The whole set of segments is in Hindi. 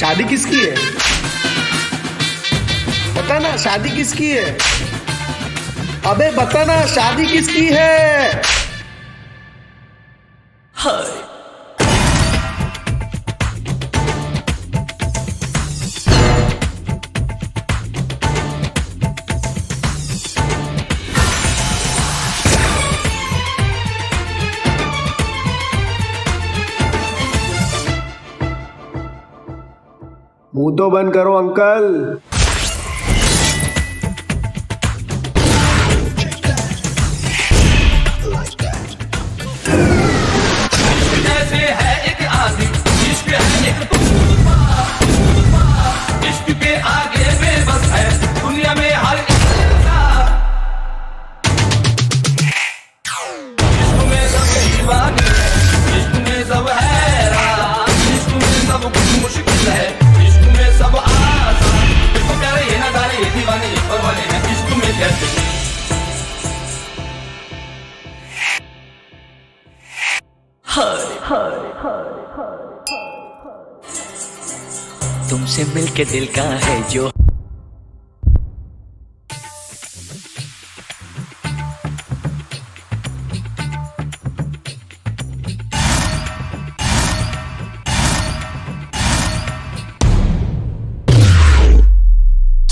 शादी किसकी है? बता ना, शादी किसकी है? अबे बता ना, शादी किसकी है? हाय मुंह तो बंद करो अंकल। जैसे है एक आदि, इश्क है एक तूफान, इश्क के आगे बेबस है दुनिया में हर इंसान। इश्क में सब दीवानी है, इश्क में सब हैरान, इश्क में सब कुछ मुश्किल है, इश्क में सब आसान। इसको प्यारे ये नजारे ये दीवाने ये परवाने हैं, इश्क में कैसे तुमसे मिलके दिल का है जो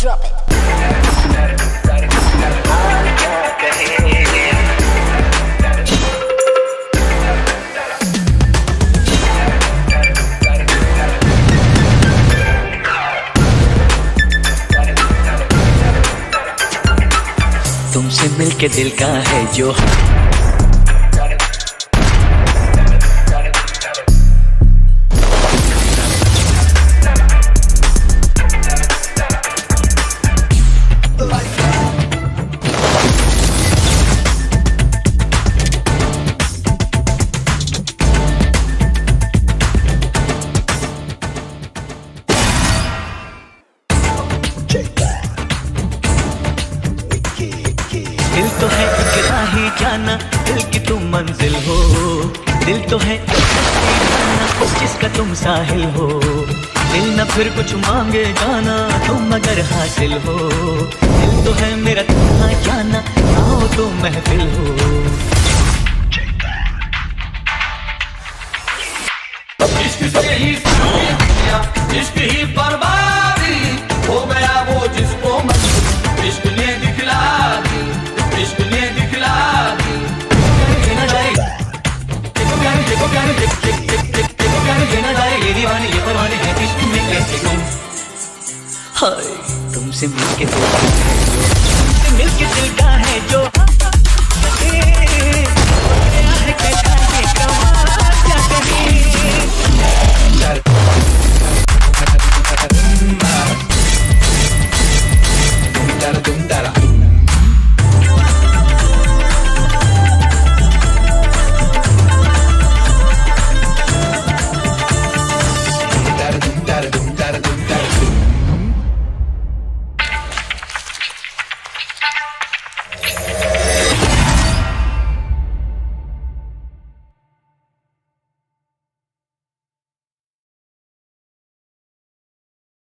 Drop it. तुमसे मिलके दिल का है जो दिल तो है एक राही जाना, दिल की तुम मंजिल हो, दिल तो है एक राही जाना जिसका तुम साहिल हो, दिल न फिर कुछ मांगे जाना तुम अगर हासिल हो, दिल तो है मेरा तुम्हारा जाना आओ तो महफिल हो। इश्क से ही इश्क ही बर्बादी हो गया वो जिसको मंजूर, इश्क ने दिखला दी, इश्क ने दिखला दी। देना जाए देखो प्यारे देखो प्यारे देखो प्यारे देना जाए ये दीवाने ये परवाने हैं इश्क में कैसे गुम। हाय तुमसे मिलके दिल का है जो